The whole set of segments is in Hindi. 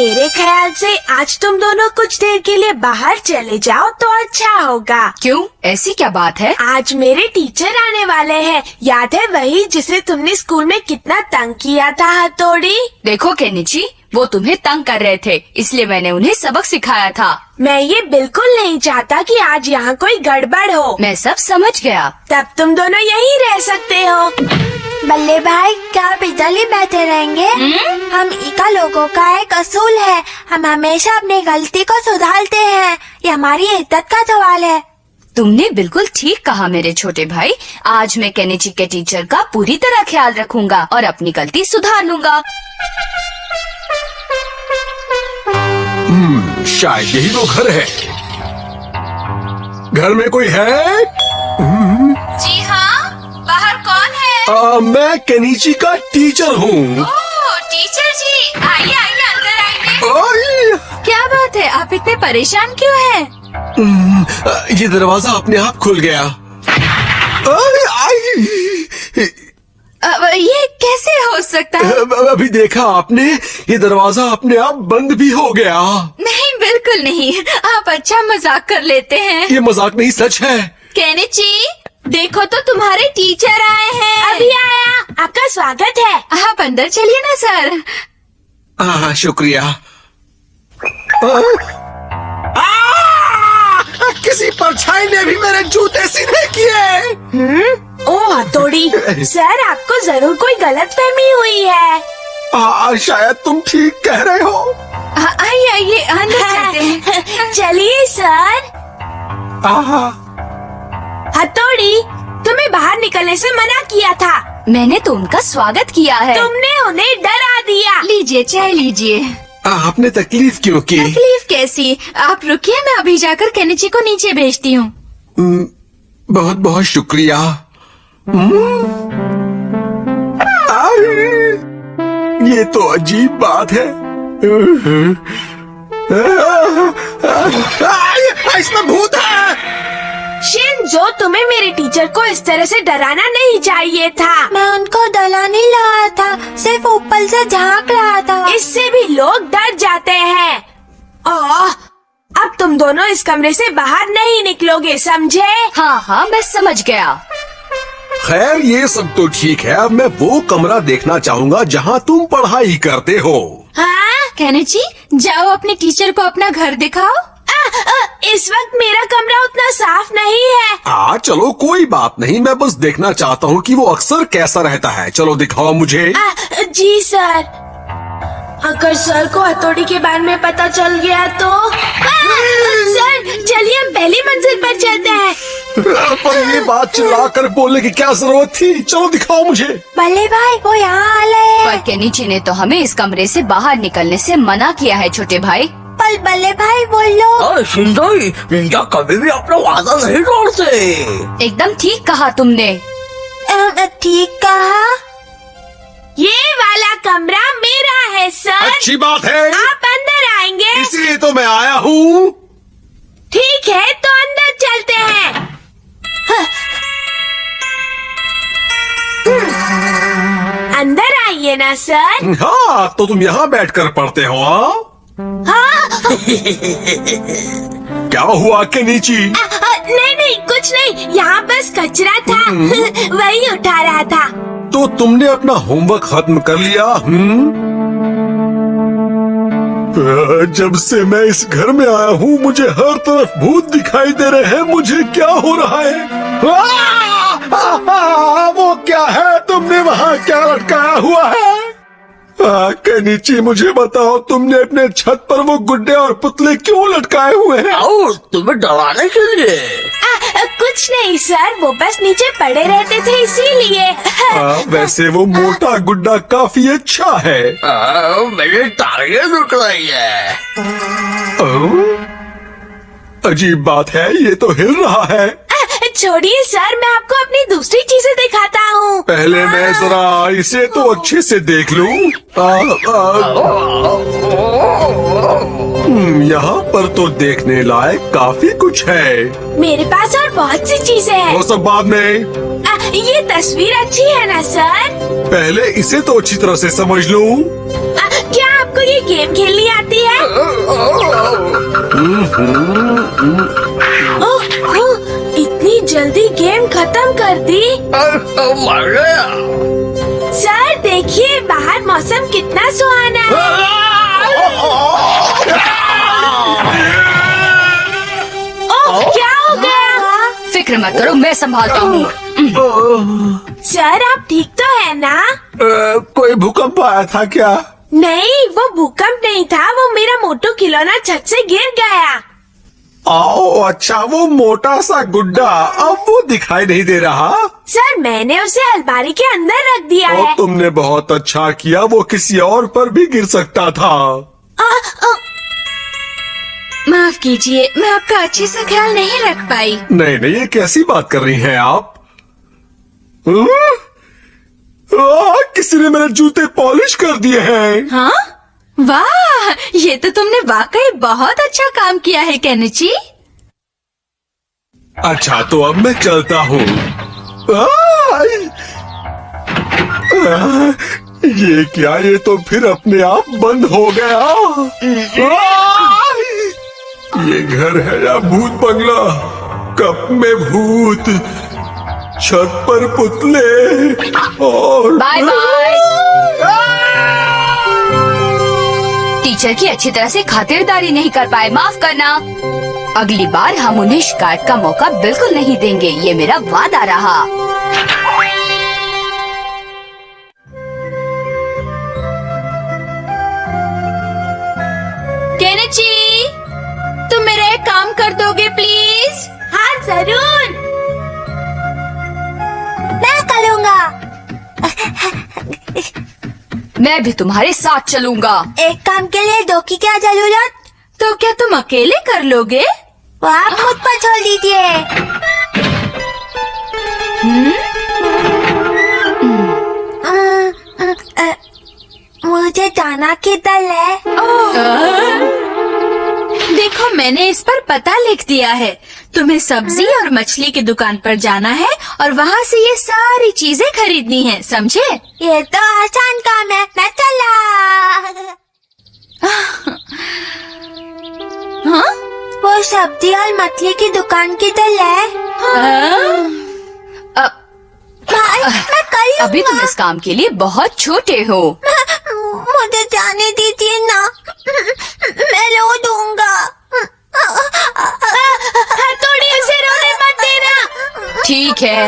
मेरे ख्याल से आज तुम दोनों कुछ देर के लिए बाहर चले जाओ तो अच्छा होगा। क्यों, ऐसी क्या बात है? आज मेरे टीचर आने वाले हैं। याद है वही जिसे तुमने स्कूल में कितना तंग किया था हथौड़ी? देखो केनिची, वो तुम्हें तंग कर रहे थे, इसलिए मैंने उन्हें सबक सिखाया था। मैं ये बिल्कुल नहीं चाहता कि आज यहाँ कोई गड़बड़ हो। मैं सब समझ गया। तब तुम दोनों यहीं रह सकते हो। बल्ले भाई, क्या आप इधर ही बैठे रहेंगे? हम इका लोगों का एक असूल है, हम हमेशा अपनी गलती को सुधारते हैं। ये हमारी इज्जत का सवाल है। तुमने बिल्कुल ठीक कहा मेरे छोटे भाई। आज मैं केनिची के टीचर का पूरी तरह ख्याल रखूंगा और अपनी गलती सुधार लूंगा। शायद यही वो घर है। घर में कोई है? जी हाँ, बाहर कौन है? मैं केनिची का टीचर हूँ। ओह, टीचर जी, आइए आइए, अंदर आइए। क्या बात है, आप इतने परेशान क्यों हैं? ये दरवाजा अपने आप खुल गया। ये कैसे हो सकता है? अभी देखा आपने, ये दरवाजा अपने आप बंद भी हो गया। नहीं, बिल्कुल नहीं, आप अच्छा मजाक कर लेते हैं। ये मजाक नहीं, सच है। केनिची, देखो तो तुम्हारे टीचर आए हैं। अभी आया, आपका स्वागत है। आप अंदर चलिए ना सर। हाँ, शुक्रिया। किसी परछाई ने भी मेरे जूते सीधे किए। ओह हथौड़ी, सर आपको जरूर कोई गलतफहमी हुई है। शायद तुम ठीक कह रहे हो। आइए आइए, अंदर चलते हैं। चलिए सर। हथौड़ी, तुम्हें बाहर निकलने से मना किया था। मैंने तो उनका स्वागत किया है। तुमने उन्हें डरा दिया। लीजिए, चाय लीजिए। आपने तकलीफ क्यों की? तकलीफ कैसी? आप रुकिए, मैं अभी जाकर केनिची को नीचे भेजती हूँ। बहुत बहुत शुक्रिया। ये तो अजीब बात है। इसमें भूत है। शिनजो, तुम्हें मेरे टीचर को इस तरह से डराना नहीं चाहिए था। मैं उनको डरा नहीं रहा था, सिर्फ ऊपर से झांक रहा था। इससे भी लोग डर जाते हैं। अब तुम दोनों इस कमरे से बाहर नहीं निकलोगे, समझे? हाँ हाँ, मैं समझ गया। खैर, ये सब तो ठीक है। अब मैं वो कमरा देखना चाहूँगा जहाँ तुम पढ़ाई करते हो। हाँ? केनिची, जाओ अपने टीचर को अपना घर दिखाओ। इस वक्त मेरा कमरा उतना साफ नहीं है। चलो कोई बात नहीं, मैं बस देखना चाहता हूँ कि वो अक्सर कैसा रहता है। चलो दिखाओ मुझे। जी सर। अगर सर को हथौड़ी के बारे में पता चल गया तो सर, चलिए हम पहली मंजिल पर चलते हैं। पर ये बात चिल्लाकर बोलने की क्या जरूरत थी? चलो दिखाओ मुझे। बल्ले भाई, वो यहाँ आ रहे हैं। पर केनिची ने तो हमें इस कमरे से बाहर निकलने से मना किया है छोटे भाई। पर बल्ले भाई बोलो। शिंदोई, निंजा कभी भी अपना वादा नहीं तोड़ते। एकदम ठीक कहा तुमने। ठीक कहा। ये वाला कमरा मेरा है सर। अच्छी बात है। आप अंदर आएंगे? इसलिए तो मैं आया हूँ। ठीक है, तो अंदर चलते हैं। अंदर आइए ना सर। हाँ, तो तुम यहाँ बैठकर पढ़ते हो? हाँ? क्या हुआ केनिची? नहीं नहीं, कुछ नहीं, यहाँ बस कचरा था। वही उठा रहा था। तो तुमने अपना होमवर्क खत्म कर लिया? जब से मैं इस घर में आया हूँ मुझे हर तरफ भूत दिखाई दे रहे हैं। मुझे क्या हो रहा है? वो क्या है? तुमने वहाँ क्या लटकाया हुआ है? केनिची, मुझे बताओ, तुमने अपने छत पर वो गुड्डे और पुतले क्यों लटकाए हुए हैं? और तुम्हें डराने के लिए। कुछ नहीं सर, वो बस नीचे पड़े रहते थे इसीलिए। वैसे वो मोटा गुड्डा काफी अच्छा है। मेरी टांगे रुक रही है। अजीब बात है, ये तो हिल रहा है। छोड़िए सर, मैं आपको अपनी दूसरी चीजें दिखाता हूँ। पहले मैं जरा इसे तो अच्छे से देख लूं। यहाँ पर तो देखने लायक काफी कुछ है। मेरे पास और बहुत सी चीजें हैं। वो सब बाद में। ये तस्वीर अच्छी है ना सर? पहले इसे तो अच्छी तरह से समझ लूं। क्या आपको ये गेम खेलनी आती है? ओह, इतनी जल्दी गेम खत्म कर दी? मर गया। सर देखिए बाहर मौसम कितना सुहाना है। ओह, क्या हो गया? फिक्र मत करो, मैं संभालता हूँ। सर आप ठीक तो है ना? कोई भूकंप आया था क्या? नहीं, वो भूकंप नहीं था, वो मेरा मोटू खिलौना छत से गिर गया। आओ, अच्छा, वो मोटा सा गुड्डा अब वो दिखाई नहीं दे रहा। सर मैंने उसे अलमारी के अंदर रख दिया और है। तुमने बहुत अच्छा किया, वो किसी और पर भी गिर सकता था। माफ कीजिए, मैं आपका अच्छे से ख्याल नहीं रख पाई। नहीं नहीं, ये कैसी बात कर रही हैं आप? किसी ने मेरे जूते पॉलिश कर दिए हैं। हाँ, वाह, ये तो तुमने वाकई बहुत अच्छा काम किया है केनिची। अच्छा, तो अब मैं चलता हूँ। ये क्या, ये तो फिर अपने आप बंद हो गया। ये घर है या भूत बंगला? कप में भूत, छत पर पुतले और बाय बाय। टीचर की अच्छी तरह से खातिरदारी नहीं कर पाए, माफ करना। अगली बार हम उन्हें शिकायत का मौका बिल्कुल नहीं देंगे, ये मेरा वादा रहा। केनिची, तुम मेरा एक काम कर दोगे प्लीज? हाँ जरूर। मैं करूँगा। मैं भी तुम्हारे साथ चलूंगा। एक काम के लिए दो की क्या जरूरत? तो क्या तुम अकेले कर लोगे? वो आप मुझ पर छोड़ दीजिए। मुझे जाना किधर है? देखो, मैंने इस पर पता लिख दिया है। तुम्हें सब्जी और मछली की दुकान पर जाना है और वहाँ से ये सारी चीजें खरीदनी है, समझे? ये तो आसान काम है, मैं चला। हाँ? वो सब्जी और मछली की दुकान किधर है? मैं कर लूंगा। अभी तुम इस काम के लिए बहुत छोटे हो। मुझे जाने दीजिए ना, मैं रो दूंगा। हथौड़ी उसे रोने मत देना। ठीक है।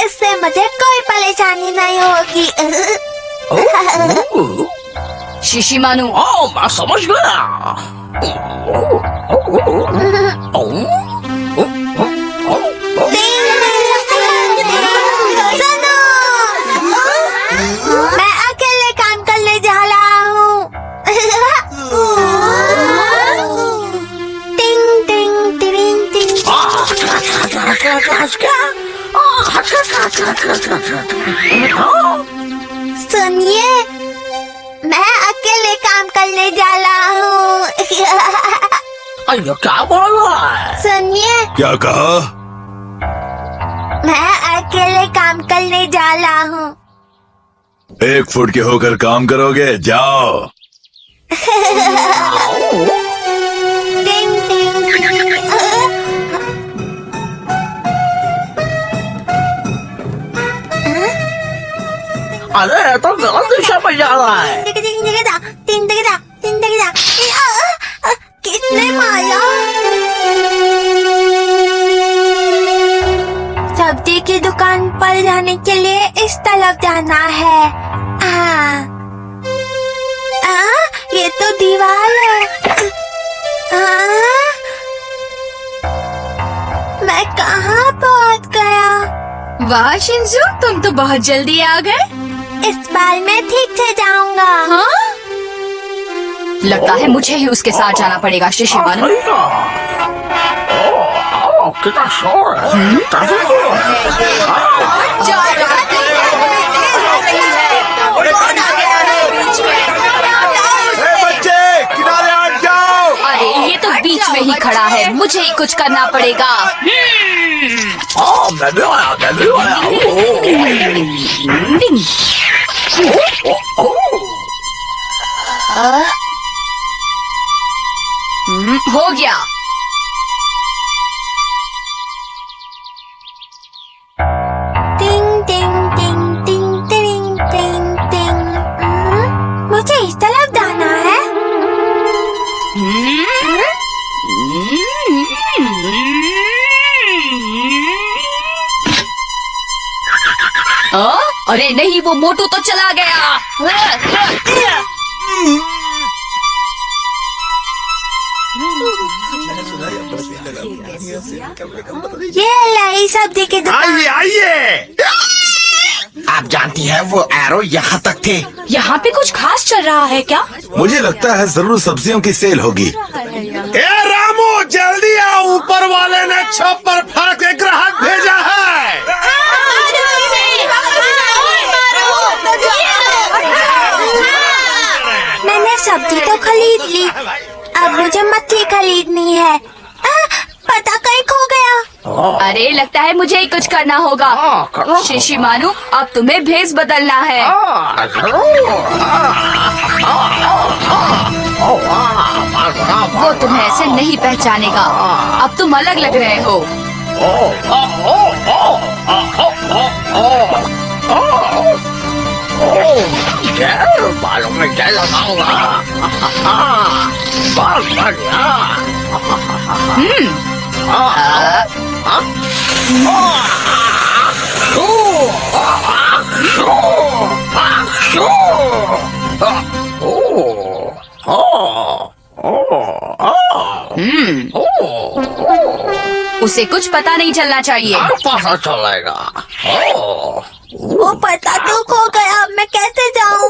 इससे मुझे कोई परेशानी नहीं होगी। शिशिमानु, मैं समझ गया। सुनो, मैं अकेले काम करने जा रहा हूँ। टिंग टिंग टिंग टिंग। सुनिए, मैं अकेले काम करने जा रहा हूँ। अरे क्या बोल रहा है? सुनिए, क्या कहा? मैं अकेले काम करने जा रहा हूँ। 1 फुट के होकर काम करोगे? जाओ। टिंग टिंग टिंग। अरे ये तो गलत दिशा में जा रहा है। किसने मारा? सब्जी की दुकान पर जाने के लिए इस तरफ जाना है। ये तो दीवार है। मैं कहाँ पहुँच गया? वाह शिंजू, तुम तो बहुत जल्दी आ गए। इस बार मैं ठीक से जाऊंगा। हाँ? लगता है मुझे ही उसके साथ जाना पड़ेगा। शिशिमानु, कितना शोर है। बच्चे, किनारे हट जाओ। अरे ये तो बीच में ही खड़ा है, मुझे ही कुछ करना पड़ेगा। मैं भी आया, मैं भी आया। हो गया। टिंग टिंग टिंग टिंग टिंग टिंग टिंग। मुझे इस तरफ जाना है। अरे नहीं, वो मोटू तो चला गया। ये लाई सब्जी की दुकान। आइए आइए। आप जानती हैं वो एरो यहाँ तक थे। यहाँ पे कुछ खास चल रहा है क्या? मुझे लगता है जरूर सब्जियों की सेल होगी। ए रामू, जल्दी आओ, ऊपर वाले ने छप्पर फाड़ के ग्राहक भेजा है। मैंने सब्जी तो खरीद ली, अब मुझे मच्छी खरीदनी है। पता कहीं खो गया। अरे लगता है मुझे ही कुछ करना होगा। शिशी मानू, अब तुम्हें भेस बदलना है। वो तुम्हें ऐसे नहीं पहचानेगा। अब तुम अलग लग रहे हो। बालों में क्या लगाऊंगा? बहुत बढ़िया। उसे कुछ पता नहीं चलना चाहिए। पता चलेगा। वो पता तो खो गया, अब मैं कैसे जाऊँ?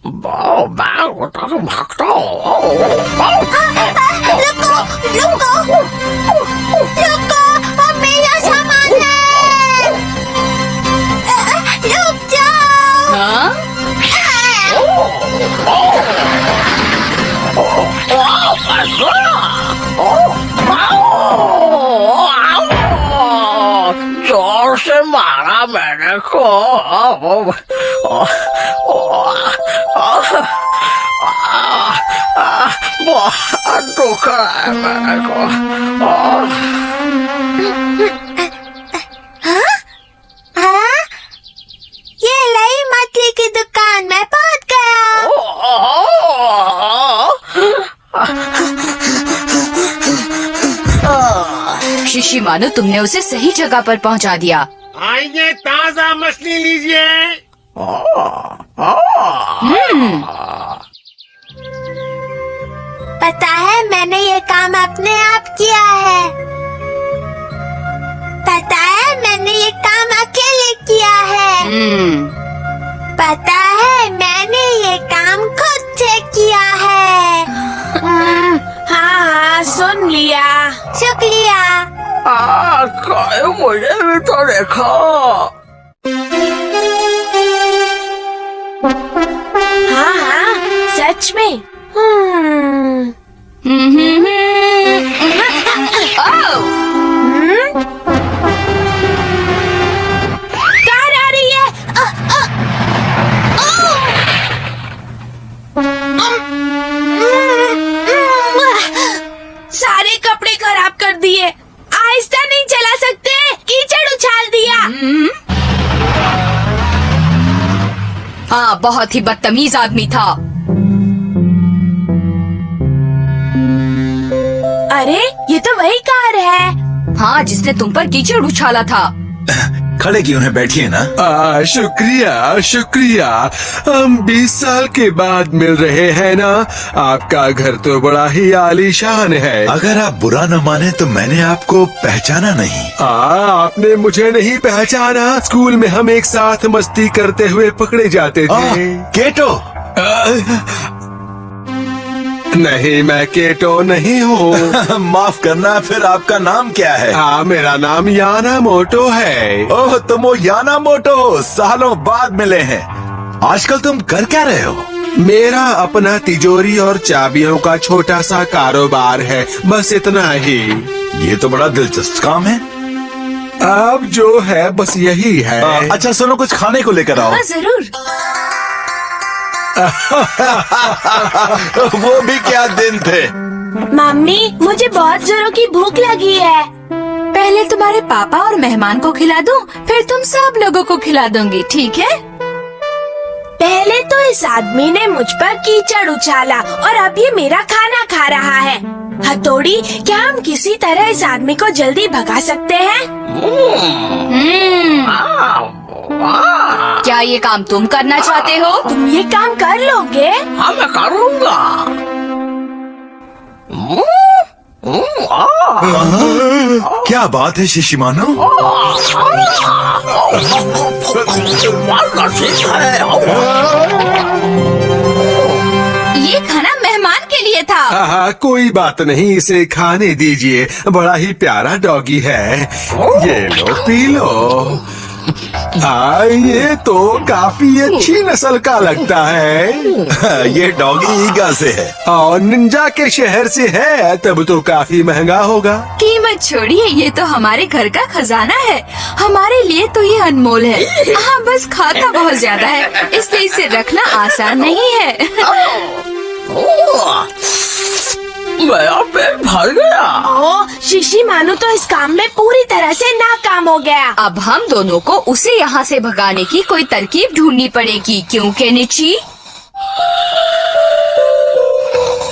मैं भागता हूँ। रुको रुको रुको, अब मेरा सामान है। रुक जाओ। हाँ? जोर से मारा मैंने को। बहुत दुख है मेरे को। हाँ? ये लई मछली की दुकान में पहुंच गया। शिशी मानो, तुमने उसे सही जगह पर पहुंचा दिया। आइए, ताजा मछली लीजिए। पता है, मैंने ये काम अपने आप किया है। पता है, मैंने ये काम अकेले किया है। पता है, मैंने ये काम खुद से किया है। हाँ, सुन लिया। शुक्रिया। मुझे भी तो देखो। हाँ, सच में। कार आ रही है। सारे कपड़े खराब कर दिए। आहिस्ता नहीं चला सकते, कीचड़ उछाल दिया। हाँ, बहुत ही बदतमीज आदमी था। अरे, ये तो वही कार है। हाँ, जिसने तुम पर कीचड़ उछाला था। खड़े क्यों है, बैठिए ना। शुक्रिया शुक्रिया। हम 20 साल के बाद मिल रहे हैं ना। आपका घर तो बड़ा ही आलीशान है। अगर आप बुरा न माने तो मैंने आपको पहचाना नहीं। आपने मुझे नहीं पहचाना। स्कूल में हम एक साथ मस्ती करते हुए पकड़े जाते थे। केटो। नहीं, मैं केटो नहीं हूँ। माफ करना, फिर आपका नाम क्या है? मेरा नाम याना मोटो है। ओह, तुम वो याना मोटो हो। सालों बाद मिले हैं। आजकल तुम कर क्या रहे हो? मेरा अपना तिजोरी और चाबियों का छोटा सा कारोबार है, बस इतना ही। ये तो बड़ा दिलचस्प काम है। अब जो है बस यही है। अच्छा सुनो, कुछ खाने को लेकर आओ। हाँ जरूर। वो भी क्या दिन थे। मम्मी, मुझे बहुत जोरों की भूख लगी है। पहले तुम्हारे पापा और मेहमान को खिला दूं, फिर तुम सब लोगों को खिला दूंगी, ठीक है? पहले तो इस आदमी ने मुझ पर कीचड़ उछाला और अब ये मेरा खाना खा रहा है। हथौड़ी, क्या हम किसी तरह इस आदमी को जल्दी भगा सकते हैं? क्या ये काम तुम करना चाहते हो? तुम ये काम कर लोगे? हाँ मैं करूँगा। क्या बात है शिशिमानो? ये खाना मेहमान के लिए था। हाँ, कोई बात नहीं, इसे खाने दीजिए। बड़ा ही प्यारा डॉगी है। ये लो, पी लो। ये तो काफी अच्छी नस्ल का लगता है। ये डॉगी ईगा से है। और निंजा के शहर से है, तब तो काफी महंगा होगा। कीमत छोड़िए, ये तो हमारे घर का खजाना है। हमारे लिए तो ये अनमोल है। हाँ, बस खाता बहुत ज्यादा है, इसलिए इसे रखना आसान नहीं है। मेरा पेट भर गया। ओ, शिशी मानो तो इस काम में पूरी तरह से नाकाम हो गया। अब हम दोनों को उसे यहाँ से भगाने की कोई तरकीब ढूंढनी पड़ेगी, क्यों केनिची?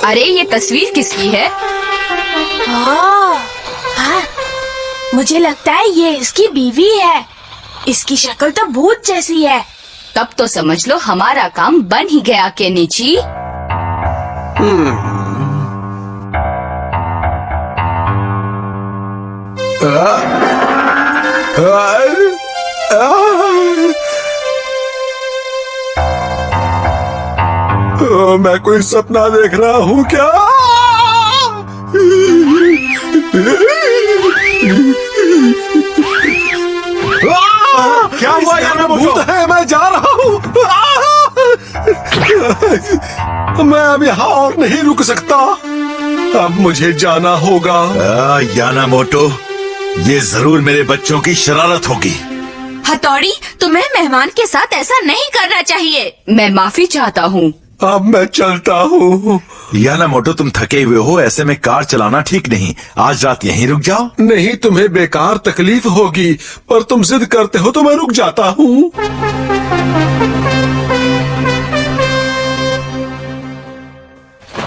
अरे ये तस्वीर किसकी है? हाँ, मुझे लगता है ये इसकी बीवी है। इसकी शक्ल तो भूत जैसी है। तब तो समझ लो हमारा काम बन ही गया केनिची। मैं कोई सपना देख रहा हूँ क्या? क्या हुआ यानामोटो? भूत है, मैं जा रहा हूँ। मैं अब यहाँ और नहीं रुक सकता। अब मुझे जाना होगा। यानामोटो, ये जरूर मेरे बच्चों की शरारत होगी। हथौड़ी, तुम्हें मेहमान के साथ ऐसा नहीं करना चाहिए। मैं माफी चाहता हूँ। अब मैं चलता हूँ। यानामोटो, तुम थके हुए हो, ऐसे में कार चलाना ठीक नहीं। आज रात यहीं रुक जाओ। नहीं, तुम्हें बेकार तकलीफ होगी, पर तुम जिद करते हो तो मैं रुक जाता हूँ।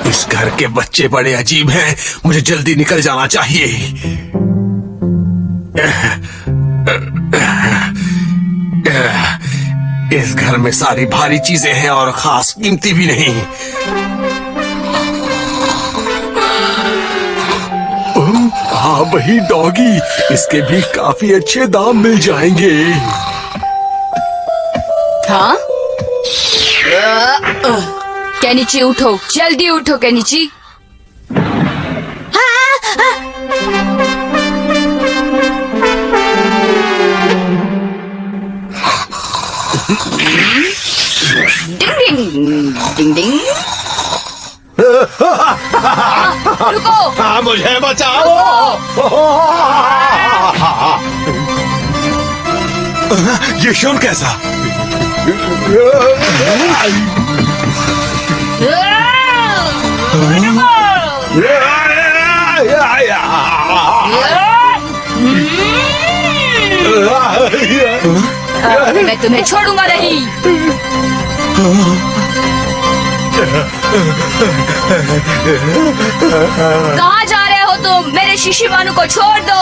इस घर के बच्चे बड़े अजीब हैं। मुझे जल्दी निकल जाना चाहिए। इस घर में सारी भारी चीजें हैं और खास कीमती भी नहीं। हाँ, वही डॉगी। इसके भी काफी अच्छे दाम मिल जाएंगे। हाँ? केनिची उठो, जल्दी उठो केनिची। डिंग डिंग डिंग डिंग। रुको, हाँ, मुझे बचाओ। ये शोर कैसा? मैं तुम्हें छोड़ूंगा नहीं। कहाँ जा रहे हो तुम? मेरे शिशिमानु को छोड़ दो।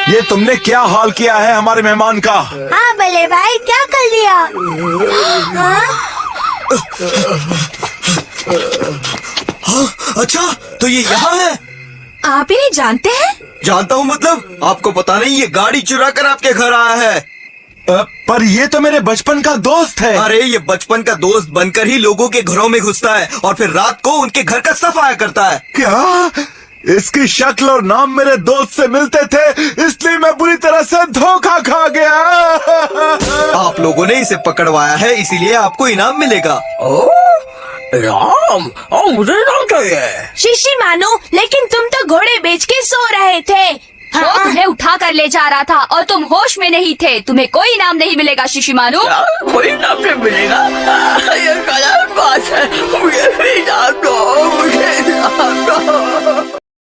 ये तुमने क्या हाल किया है हमारे मेहमान का? हाँ बल्ले भाई, क्या कर लिया? अच्छा, तो ये यहाँ है? आप इन्हें जानते हैं? जानता हूँ मतलब, आपको पता नहीं ये गाड़ी चुरा कर आपके घर आया है। पर ये तो मेरे बचपन का दोस्त है। अरे ये बचपन का दोस्त बनकर ही लोगों के घरों में घुसता है और फिर रात को उनके घर का सफाया करता है। क्या? इसकी शक्ल और नाम मेरे दोस्त से मिलते थे, इसलिए मैं बुरी तरह से धोखा खा गया। आप लोगों ने इसे पकड़वाया है, इसीलिए आपको इनाम मिलेगा। राम, मुझे नाम चाहिए। शिशी मानो, लेकिन तुम तो घोड़े बेच के सो रहे थे। वो तुम्हें उठा कर ले जा रहा था और तुम होश में नहीं थे। तुम्हें कोई इनाम नहीं मिलेगा शिशिमानु। कोई नाम नहीं मिलेगा। ये साला